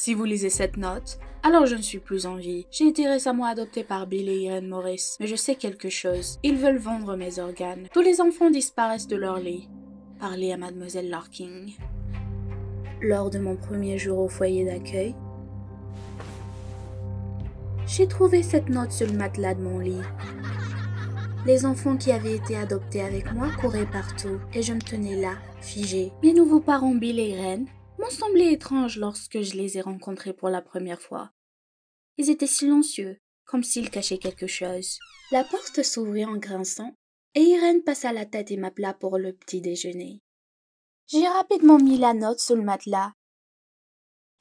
Si vous lisez cette note, alors je ne suis plus en vie. J'ai été récemment adoptée par Bill et Irene Morris, mais je sais quelque chose. Ils veulent vendre mes organes. Tous les enfants disparaissent de leur lit. Parlez à Mademoiselle Larkin. Lors de mon premier jour au foyer d'accueil, j'ai trouvé cette note sur le matelas de mon lit. Les enfants qui avaient été adoptés avec moi couraient partout et je me tenais là, figée. Mes nouveaux parents Bill et Irene m'ont semblé étranges lorsque je les ai rencontrés pour la première fois. Ils étaient silencieux, comme s'ils cachaient quelque chose. La porte s'ouvrit en grinçant et Irene passa la tête et m'appela pour le petit déjeuner. J'ai rapidement mis la note sous le matelas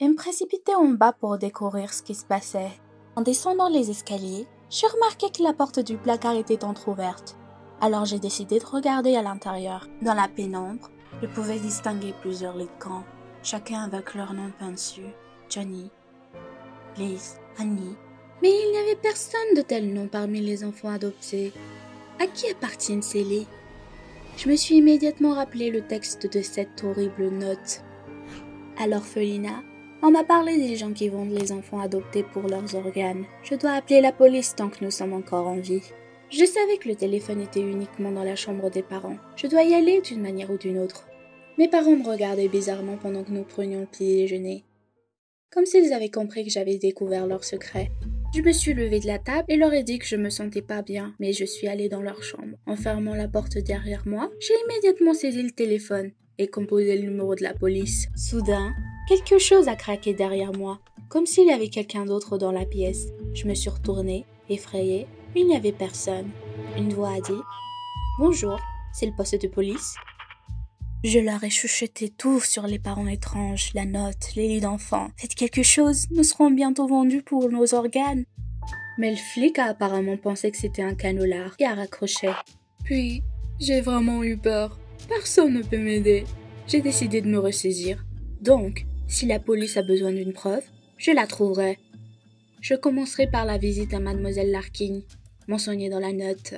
et me précipitai en bas pour découvrir ce qui se passait. En descendant les escaliers, j'ai remarqué que la porte du placard était entr'ouverte. Alors j'ai décidé de regarder à l'intérieur. Dans la pénombre, je pouvais distinguer plusieurs lits de camp, chacun avec leur nom peint dessus. Johnny, Liz, Annie. Mais il n'y avait personne de tel nom parmi les enfants adoptés. À qui appartiennent ces lits? Je me suis immédiatement rappelé le texte de cette horrible note. À l'orphelinat, on m'a parlé des gens qui vendent les enfants adoptés pour leurs organes. Je dois appeler la police tant que nous sommes encore en vie. Je savais que le téléphone était uniquement dans la chambre des parents. Je dois y aller d'une manière ou d'une autre. Mes parents me regardaient bizarrement pendant que nous prenions le petit déjeuner, comme s'ils avaient compris que j'avais découvert leur secret. Je me suis levée de la table et leur ai dit que je me sentais pas bien, mais je suis allée dans leur chambre. En fermant la porte derrière moi, j'ai immédiatement saisi le téléphone et composé le numéro de la police. Soudain, quelque chose a craqué derrière moi, comme s'il y avait quelqu'un d'autre dans la pièce. Je me suis retournée, effrayée, mais il n'y avait personne. Une voix a dit « Bonjour, c'est le poste de police ?» Je leur ai chuchoté tout sur les parents étranges, la note, les lits d'enfants. Faites quelque chose, nous serons bientôt vendus pour nos organes. Mais le flic a apparemment pensé que c'était un canular et a raccroché. Puis, j'ai vraiment eu peur. Personne ne peut m'aider. J'ai décidé de me ressaisir. Donc, si la police a besoin d'une preuve, je la trouverai. Je commencerai par la visite à Mademoiselle Larkin, mentionnée dans la note.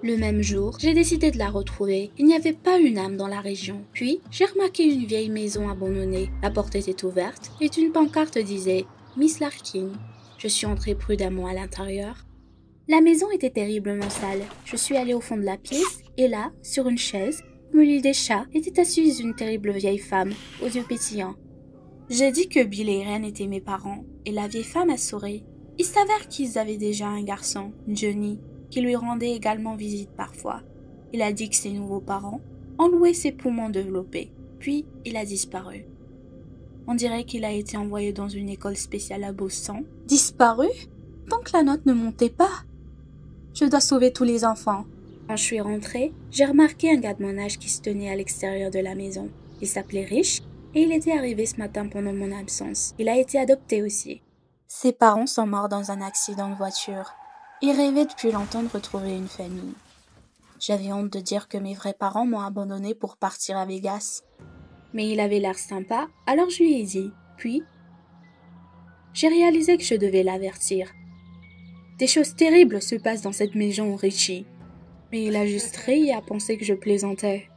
Le même jour, j'ai décidé de la retrouver. Il n'y avait pas une âme dans la région. Puis, j'ai remarqué une vieille maison abandonnée. La porte était ouverte et une pancarte disait « Miss Larkin ». Je suis entrée prudemment à l'intérieur. La maison était terriblement sale. Je suis allée au fond de la pièce et là, sur une chaise, au milieu des chats, était assise une terrible vieille femme, aux yeux pétillants. J'ai dit que Bill et Irene étaient mes parents et la vieille femme a souri. Il s'avère qu'ils avaient déjà un garçon, Johnny, qui lui rendait également visite parfois. Il a dit que ses nouveaux parents ont loué ses poumons développés, puis il a disparu. On dirait qu'il a été envoyé dans une école spéciale à Boston. Disparu? Tant que la note ne montait pas. Je dois sauver tous les enfants. Quand je suis rentrée, j'ai remarqué un gars de mon âge qui se tenait à l'extérieur de la maison. Il s'appelait Rich et il était arrivé ce matin pendant mon absence. Il a été adopté aussi. Ses parents sont morts dans un accident de voiture. Il rêvait depuis longtemps de retrouver une famille. J'avais honte de dire que mes vrais parents m'ont abandonné pour partir à Vegas. Mais il avait l'air sympa, alors je lui ai dit. Puis, j'ai réalisé que je devais l'avertir. Des choses terribles se passent dans cette maison, Richie. Mais il a juste ri et a pensé que je plaisantais.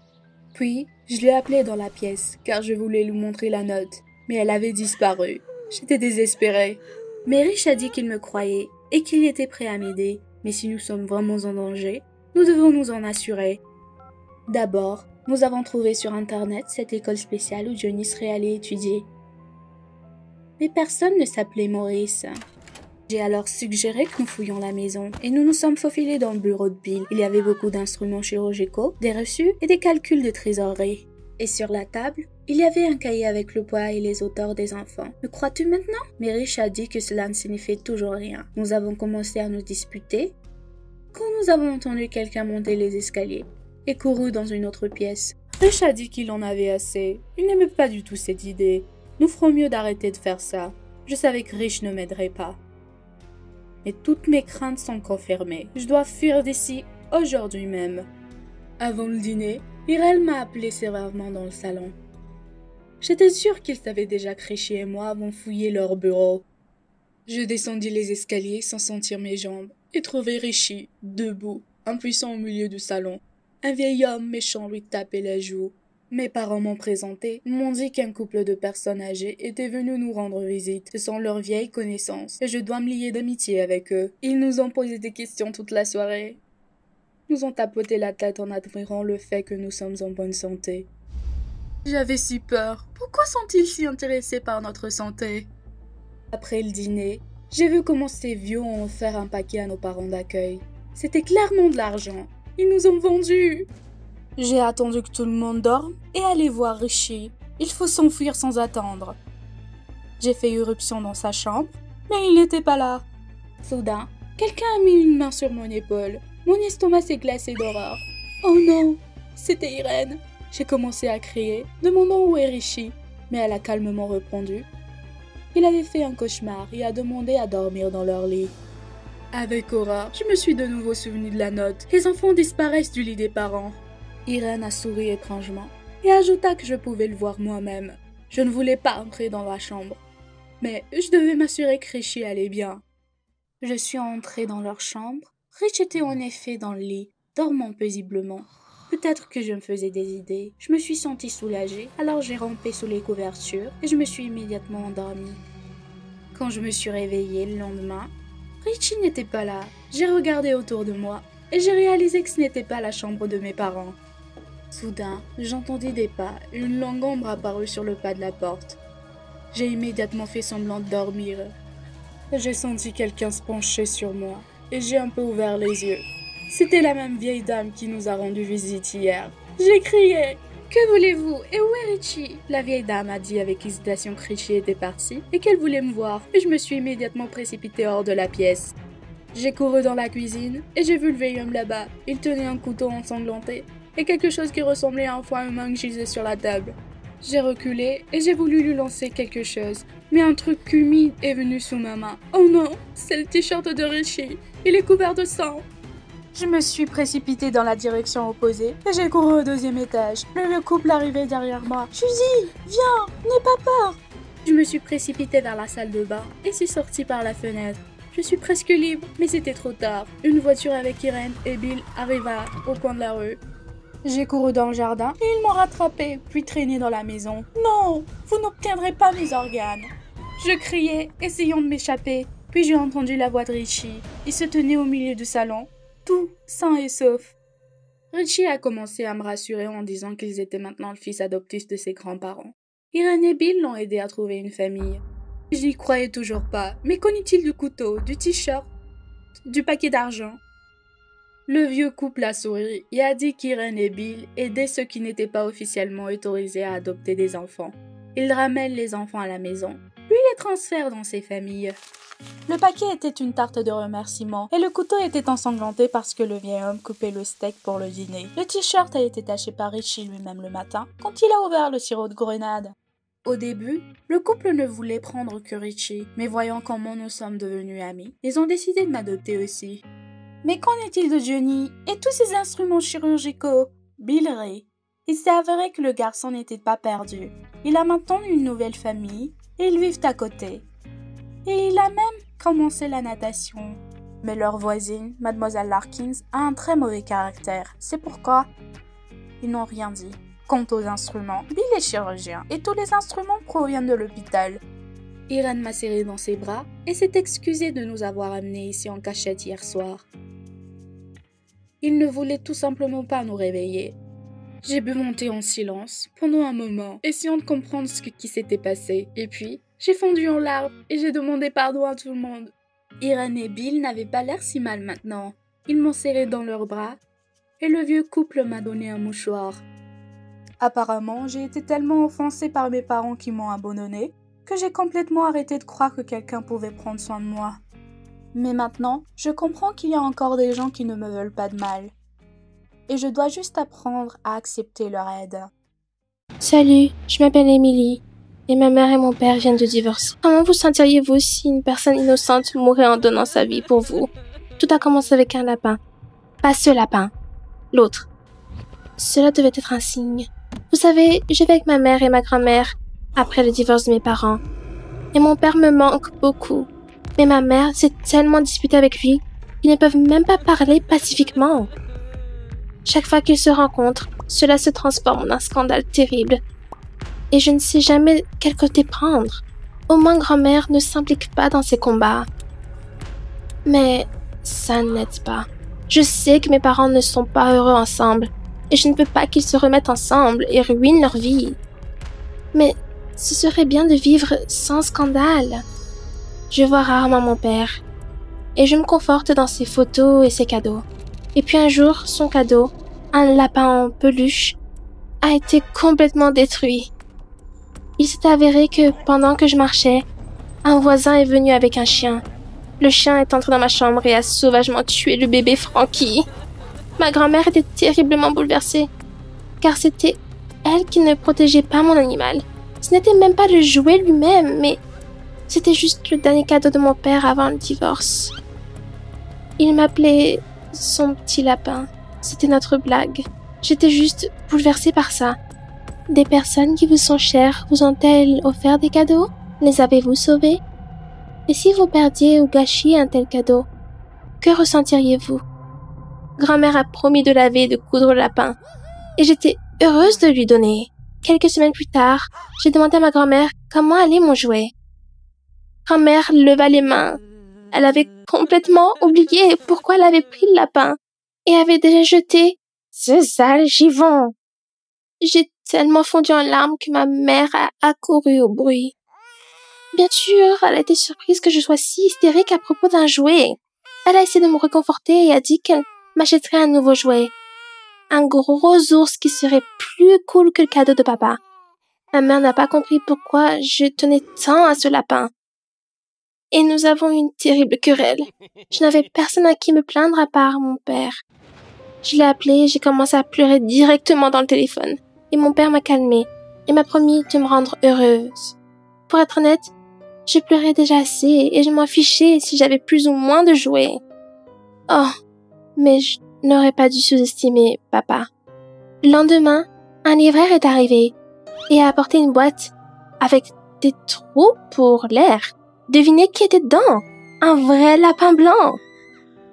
Puis, je l'ai appelé dans la pièce, car je voulais lui montrer la note. Mais elle avait disparu. J'étais désespérée. Mais Rich a dit qu'il me croyait et qu'il était prêt à m'aider. Mais si nous sommes vraiment en danger, nous devons nous en assurer. D'abord, nous avons trouvé sur Internet cette école spéciale où Johnny serait allé étudier. Mais personne ne s'appelait Maurice. J'ai alors suggéré que nous fouillions la maison et nous nous sommes faufilés dans le bureau de Bill. Il y avait beaucoup d'instruments chirurgicaux, des reçus et des calculs de trésorerie. Et sur la table, il y avait un cahier avec le poids et les auteurs des enfants. Me crois-tu maintenant? Mais Rich a dit que cela ne signifiait toujours rien. Nous avons commencé à nous disputer quand nous avons entendu quelqu'un monter les escaliers et couru dans une autre pièce. Rich a dit qu'il en avait assez. Il n'aimait pas du tout cette idée. Nous ferons mieux d'arrêter de faire ça. Je savais que Rich ne m'aiderait pas. Mais toutes mes craintes sont confirmées. Je dois fuir d'ici aujourd'hui même. Avant le dîner, Irel m'a appelé sévèrement dans le salon. J'étais sûre qu'ils savaient déjà que Richie et moi avons fouillé leur bureau. Je descendis les escaliers sans sentir mes jambes et trouvai Richie, debout, impuissant au milieu du salon. Un vieil homme méchant lui tapait la joue. Mes parents m'ont présenté, m'ont dit qu'un couple de personnes âgées était venu nous rendre visite. Ce sont leurs vieilles connaissances et je dois me lier d'amitié avec eux. Ils nous ont posé des questions toute la soirée. Nous ont tapoté la tête en admirant le fait que nous sommes en bonne santé. J'avais si peur. Pourquoi sont-ils si intéressés par notre santé? Après le dîner, j'ai vu comment ces vieux ont offert un paquet à nos parents d'accueil. C'était clairement de l'argent. Ils nous ont vendus. J'ai attendu que tout le monde dorme et allé voir Richie. Il faut s'enfuir sans attendre. J'ai fait irruption dans sa chambre, mais il n'était pas là. Soudain, quelqu'un a mis une main sur mon épaule. Mon estomac s'est glacé d'horreur. Oh non, c'était Irène. J'ai commencé à crier, demandant où est Richie, mais elle a calmement répondu. Il avait fait un cauchemar et a demandé à dormir dans leur lit. Avec horreur, je me suis de nouveau souvenu de la note. Les enfants disparaissent du lit des parents. Irène a souri étrangement et ajouta que je pouvais le voir moi-même. Je ne voulais pas entrer dans la chambre, mais je devais m'assurer que Richie allait bien. Je suis entrée dans leur chambre. Rich était en effet dans le lit, dormant paisiblement. Peut-être que je me faisais des idées. Je me suis sentie soulagée, alors j'ai rampé sous les couvertures et je me suis immédiatement endormie. Quand je me suis réveillée le lendemain, Richie n'était pas là. J'ai regardé autour de moi et j'ai réalisé que ce n'était pas la chambre de mes parents. Soudain, j'entendis des pas et une longue ombre apparut sur le pas de la porte. J'ai immédiatement fait semblant de dormir. J'ai senti quelqu'un se pencher sur moi et j'ai un peu ouvert les yeux. C'était la même vieille dame qui nous a rendu visite hier. J'ai crié « Que voulez-vous? Et où est Richie ?» La vieille dame a dit avec hésitation que Richie était parti et qu'elle voulait me voir, et je me suis immédiatement précipitée hors de la pièce. J'ai couru dans la cuisine et j'ai vu le vieil homme là-bas. Il tenait un couteau ensanglanté et quelque chose qui ressemblait à un foie humain que gisait sur la table. J'ai reculé et j'ai voulu lui lancer quelque chose, mais un truc humide est venu sous ma main. Oh non, c'est le t-shirt de Richie. Il est couvert de sang. Je me suis précipitée dans la direction opposée et j'ai couru au 2e étage. Le vieux couple arrivait derrière moi. « Suzy, viens, n'aie pas peur !» Je me suis précipitée vers la salle de bain et suis sortie par la fenêtre. Je suis presque libre, mais c'était trop tard. Une voiture avec Irène et Bill arriva au coin de la rue. J'ai couru dans le jardin et ils m'ont rattrapé, puis traîné dans la maison. « Non, vous n'obtiendrez pas mes organes !» Je criais, essayant de m'échapper. Puis j'ai entendu la voix de Richie. Il se tenait au milieu du salon, tout sain et sauf. Richie a commencé à me rassurer en disant qu'ils étaient maintenant le fils adoptif de ses grands-parents. Irène et Bill l'ont aidé à trouver une famille. Je n'y croyais toujours pas, mais qu'en est-il du couteau, du t-shirt, du paquet d'argent? Le vieux couple a souri et a dit qu'Irène et Bill aidaient ceux qui n'étaient pas officiellement autorisés à adopter des enfants. Ils ramènent les enfants à la maison, puis les transfèrent dans ses familles. Le paquet était une tarte de remerciements et le couteau était ensanglanté parce que le vieil homme coupait le steak pour le dîner. Le t-shirt a été taché par Richie lui-même le matin quand il a ouvert le sirop de grenade. Au début, le couple ne voulait prendre que Richie, mais voyant comment nous sommes devenus amis, ils ont décidé de m'adopter aussi. Mais qu'en est-il de Johnny et tous ces instruments chirurgicaux? Bill rit. Il s'est avéré que le garçon n'était pas perdu. Il a maintenant une nouvelle famille et ils vivent à côté. Et il a même commencé la natation. Mais leur voisine, Mademoiselle Larkins, a un très mauvais caractère. C'est pourquoi ils n'ont rien dit. Quant aux instruments, Bill est chirurgien et tous les instruments proviennent de l'hôpital. Irène m'a serré dans ses bras et s'est excusée de nous avoir amenés ici en cachette hier soir. Il ne voulait tout simplement pas nous réveiller. J'ai bu mon thé en silence pendant un moment, essayant de comprendre ce qui s'était passé. Et puis, j'ai fondu en larmes et j'ai demandé pardon à tout le monde. Irène et Bill n'avaient pas l'air si mal maintenant. Ils m'ont serré dans leurs bras et le vieux couple m'a donné un mouchoir. Apparemment, j'ai été tellement offensée par mes parents qui m'ont abandonnée que j'ai complètement arrêté de croire que quelqu'un pouvait prendre soin de moi. Mais maintenant, je comprends qu'il y a encore des gens qui ne me veulent pas de mal. Et je dois juste apprendre à accepter leur aide. Salut, je m'appelle Emily. Et ma mère et mon père viennent de divorcer. Comment vous sentiriez-vous si une personne innocente mourait en donnant sa vie pour vous? Tout a commencé avec un lapin. Pas ce lapin, l'autre. Cela devait être un signe. Vous savez, je vais avec ma mère et ma grand-mère après le divorce de mes parents. Et mon père me manque beaucoup. Mais ma mère s'est tellement disputée avec lui qu'ils ne peuvent même pas parler pacifiquement. Chaque fois qu'ils se rencontrent, cela se transforme en un scandale terrible. Et je ne sais jamais quel côté prendre. Au moins grand-mère ne s'implique pas dans ces combats. Mais ça n'aide pas. Je sais que mes parents ne sont pas heureux ensemble, et je ne veux pas qu'ils se remettent ensemble et ruinent leur vie. Mais ce serait bien de vivre sans scandale. Je vois rarement mon père, et je me conforte dans ses photos et ses cadeaux. Et puis un jour, son cadeau, un lapin en peluche, a été complètement détruit. Il s'est avéré que pendant que je marchais, un voisin est venu avec un chien. Le chien est entré dans ma chambre et a sauvagement tué le bébé Frankie. Ma grand-mère était terriblement bouleversée, car c'était elle qui ne protégeait pas mon animal. Ce n'était même pas le jouet lui-même, mais c'était juste le dernier cadeau de mon père avant le divorce. Il m'appelait son petit lapin. C'était notre blague. J'étais juste bouleversée par ça. Des personnes qui vous sont chères vous ont-elles offert des cadeaux? Les avez-vous sauvés? Et si vous perdiez ou gâchiez un tel cadeau, que ressentiriez-vous? Grand-mère a promis de laver et de coudre le lapin, et j'étais heureuse de lui donner. Quelques semaines plus tard, j'ai demandé à ma grand-mère comment allait mon jouet. Grand-mère leva les mains. Elle avait complètement oublié pourquoi elle avait pris le lapin, et avait déjà jeté « Ce sale givon !» J'ai tellement fondu en larmes que ma mère a accouru au bruit. Bien sûr, elle a été surprise que je sois si hystérique à propos d'un jouet. Elle a essayé de me réconforter et a dit qu'elle m'achèterait un nouveau jouet. Un gros ours qui serait plus cool que le cadeau de papa. Ma mère n'a pas compris pourquoi je tenais tant à ce lapin. Et nous avons eu une terrible querelle. Je n'avais personne à qui me plaindre à part mon père. Je l'ai appelé et j'ai commencé à pleurer directement dans le téléphone. Et mon père m'a calmée et m'a promis de me rendre heureuse. Pour être honnête, je pleurais déjà assez et je m'en fichais si j'avais plus ou moins de jouets. Oh, mais je n'aurais pas dû sous-estimer papa. Le lendemain, un libraire est arrivé et a apporté une boîte avec des trous pour l'air. Devinez qui était dedans? Un vrai lapin blanc.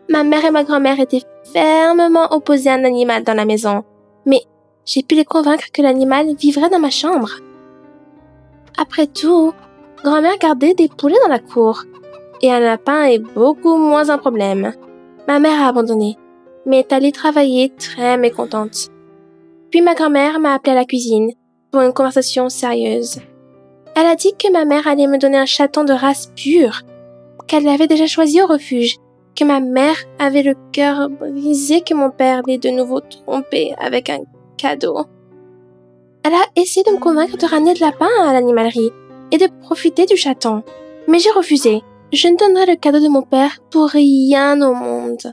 Ma mère et ma grand-mère étaient fermement opposées à un animal dans la maison, mais j'ai pu les convaincre que l'animal vivrait dans ma chambre. Après tout, grand-mère gardait des poulets dans la cour, et un lapin est beaucoup moins un problème. Ma mère a abandonné, mais est allée travailler très mécontente. Puis ma grand-mère m'a appelée à la cuisine pour une conversation sérieuse. Elle a dit que ma mère allait me donner un chaton de race pure, qu'elle l'avait déjà choisi au refuge, que ma mère avait le cœur brisé que mon père l'ait de nouveau trompé avec un cadeau. Elle a essayé de me convaincre de ramener de lapin à l'animalerie et de profiter du chaton. Mais j'ai refusé. Je ne donnerai le cadeau de mon père pour rien au monde.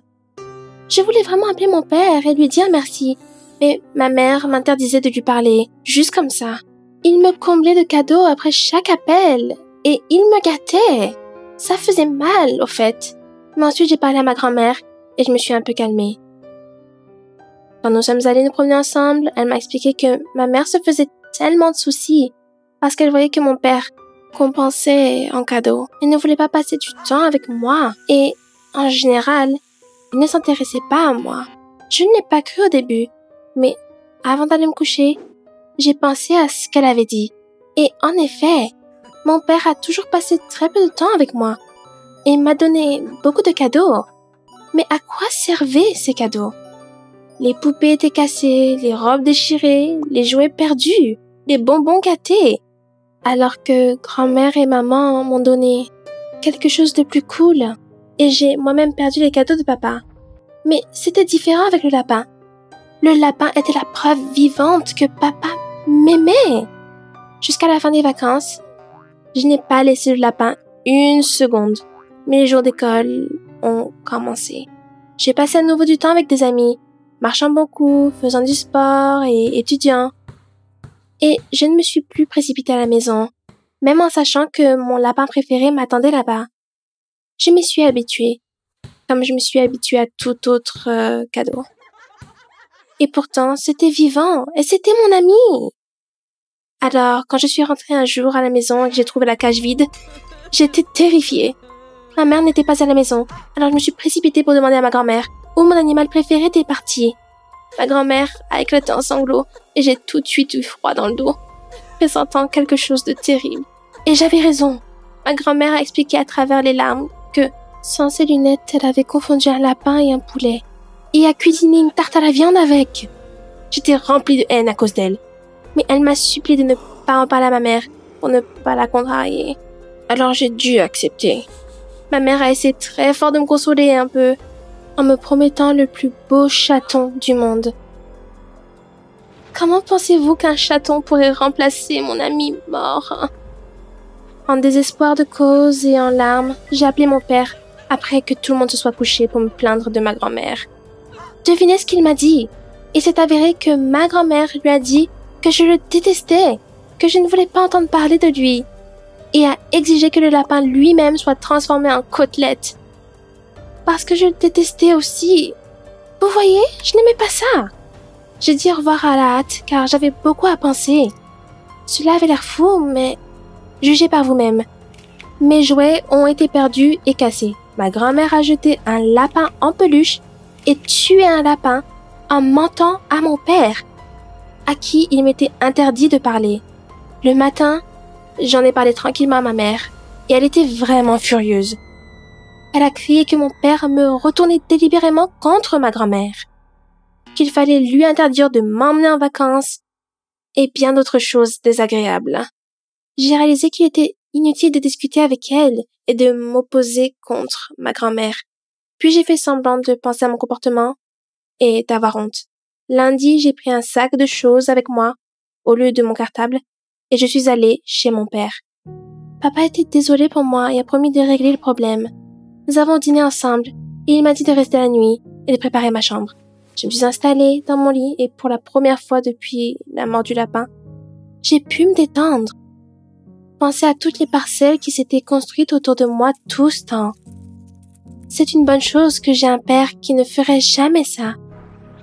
Je voulais vraiment appeler mon père et lui dire merci, mais ma mère m'interdisait de lui parler, juste comme ça. Il me comblait de cadeaux après chaque appel, et il me gâtait. Ça faisait mal, au fait. Mais ensuite j'ai parlé à ma grand-mère, et je me suis un peu calmée. Quand nous sommes allés nous promener ensemble, elle m'a expliqué que ma mère se faisait tellement de soucis, parce qu'elle voyait que mon père compensait en cadeaux. Il ne voulait pas passer du temps avec moi, et, en général, il ne s'intéressait pas à moi. Je ne l'ai pas cru au début, mais avant d'aller me coucher, j'ai pensé à ce qu'elle avait dit. Et en effet, mon père a toujours passé très peu de temps avec moi, et m'a donné beaucoup de cadeaux. Mais à quoi servaient ces cadeaux? Les poupées étaient cassées, les robes déchirées, les jouets perdus, les bonbons gâtés. Alors que grand-mère et maman m'ont donné quelque chose de plus cool. Et j'ai moi-même perdu les cadeaux de papa. Mais c'était différent avec le lapin. Le lapin était la preuve vivante que papa m'aimait. Jusqu'à la fin des vacances, je n'ai pas laissé le lapin une seconde. Mais les jours d'école ont commencé. J'ai passé à nouveau du temps avec des amis, marchant beaucoup, faisant du sport et étudiant. Et je ne me suis plus précipitée à la maison, même en sachant que mon lapin préféré m'attendait là-bas. Je m'y suis habituée, comme je me suis habituée à tout autre cadeau. Et pourtant, c'était vivant, et c'était mon ami. Alors, quand je suis rentrée un jour à la maison et que j'ai trouvé la cage vide, j'étais terrifiée. Ma mère n'était pas à la maison, alors je me suis précipitée pour demander à ma grand-mère où mon animal préféré était parti. Ma grand-mère a éclaté en sanglots et j'ai tout de suite eu froid dans le dos, pressentant quelque chose de terrible. Et j'avais raison. Ma grand-mère a expliqué à travers les larmes que, sans ses lunettes, elle avait confondu un lapin et un poulet et a cuisiné une tarte à la viande avec. J'étais remplie de haine à cause d'elle, mais elle m'a supplié de ne pas en parler à ma mère pour ne pas la contrarier. Alors j'ai dû accepter. Ma mère a essayé très fort de me consoler un peu, en me promettant le plus beau chaton du monde. Comment pensez-vous qu'un chaton pourrait remplacer mon ami mort? En désespoir de cause et en larmes, j'ai appelé mon père après que tout le monde se soit couché pour me plaindre de ma grand-mère. Devinez ce qu'il m'a dit. Il s'est avéré que ma grand-mère lui a dit que je le détestais, que je ne voulais pas entendre parler de lui, et a exigé que le lapin lui-même soit transformé en côtelette. Parce que je le détestais aussi. Vous voyez, je n'aimais pas ça. J'ai dit au revoir à la hâte car j'avais beaucoup à penser. Cela avait l'air fou, mais jugez par vous-même. Mes jouets ont été perdus et cassés. Ma grand-mère a jeté un lapin en peluche et tué un lapin en mentant à mon père, à qui il m'était interdit de parler. Le matin, j'en ai parlé tranquillement à ma mère, et elle était vraiment furieuse. Elle a crié que mon père me retournait délibérément contre ma grand-mère, qu'il fallait lui interdire de m'emmener en vacances, et bien d'autres choses désagréables. J'ai réalisé qu'il était inutile de discuter avec elle et de m'opposer contre ma grand-mère. Puis j'ai fait semblant de penser à mon comportement et d'avoir honte. Lundi, j'ai pris un sac de choses avec moi au lieu de mon cartable et je suis allée chez mon père. Papa était désolé pour moi et a promis de régler le problème. Nous avons dîné ensemble et il m'a dit de rester la nuit et de préparer ma chambre. Je me suis installée dans mon lit et pour la première fois depuis la mort du lapin, j'ai pu me détendre. Penser à toutes les parcelles qui s'étaient construites autour de moi tout ce temps. C'est une bonne chose que j'ai un père qui ne ferait jamais ça.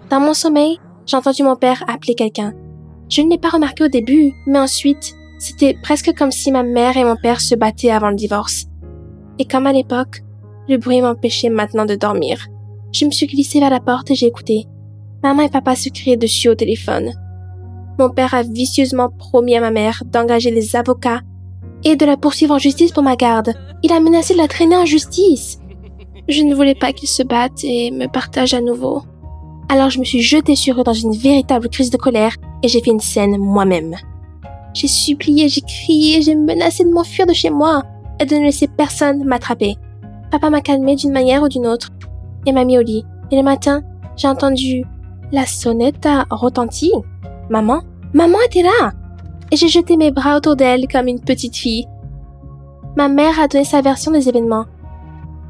Dans mon sommeil, j'ai entendu mon père appeler quelqu'un. Je ne l'ai pas remarqué au début, mais ensuite, c'était presque comme si ma mère et mon père se battaient avant le divorce. Et comme à l'époque, le bruit m'empêchait maintenant de dormir. Je me suis glissée vers la porte et j'ai écouté. Maman et papa se criaient dessus au téléphone. Mon père a vicieusement promis à ma mère d'engager des avocats et de la poursuivre en justice pour ma garde. Il a menacé de la traîner en justice. Je ne voulais pas qu'ils se battent et me partagent à nouveau. Alors je me suis jetée sur eux dans une véritable crise de colère et j'ai fait une scène moi-même. J'ai supplié, j'ai crié, j'ai menacé de m'enfuir de chez moi et de ne laisser personne m'attraper. Papa m'a calmée d'une manière ou d'une autre et m'a mis au lit. Et le matin, j'ai entendu la sonnette a retenti. Maman était là. Et j'ai jeté mes bras autour d'elle comme une petite fille. Ma mère a donné sa version des événements.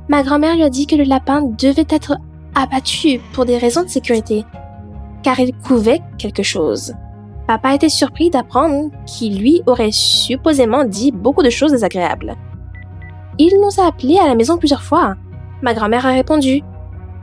Ma grand-mère lui a dit que le lapin devait être abattu pour des raisons de sécurité, car il couvait quelque chose. Papa était surpris d'apprendre qu'il lui aurait supposément dit beaucoup de choses désagréables. Il nous a appelés à la maison plusieurs fois. Ma grand-mère a répondu,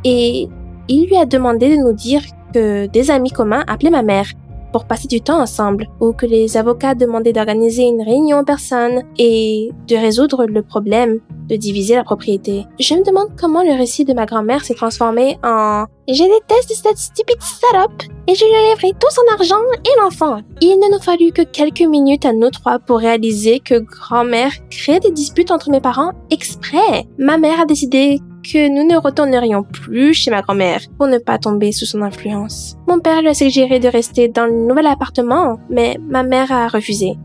et il lui a demandé de nous dire que des amis communs appelaient ma mère pour passer du temps ensemble, ou que les avocats demandaient d'organiser une réunion en personne et de résoudre le problème de diviser la propriété. Je me demande comment le récit de ma grand-mère s'est transformé en « Je déteste cette stupide salope et je lui enlèverai tout son argent et l'enfant ». Il ne nous fallut que quelques minutes à nous trois pour réaliser que grand-mère créait des disputes entre mes parents exprès. Ma mère a décidé que nous ne retournerions plus chez ma grand-mère pour ne pas tomber sous son influence. Mon père lui a suggéré de rester dans le nouvel appartement, mais ma mère a refusé.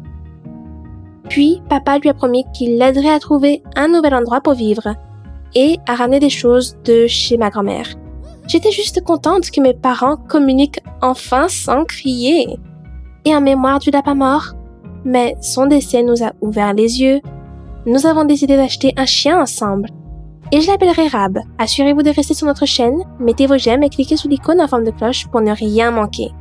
Puis, papa lui a promis qu'il l'aiderait à trouver un nouvel endroit pour vivre et à ramener des choses de chez ma grand-mère. J'étais juste contente que mes parents communiquent enfin sans crier. Et en mémoire du lapin mort, mais son décès nous a ouvert les yeux. Nous avons décidé d'acheter un chien ensemble. Et je l'appellerai Rab. Assurez-vous de rester sur notre chaîne, mettez vos j'aime et cliquez sur l'icône en forme de cloche pour ne rien manquer.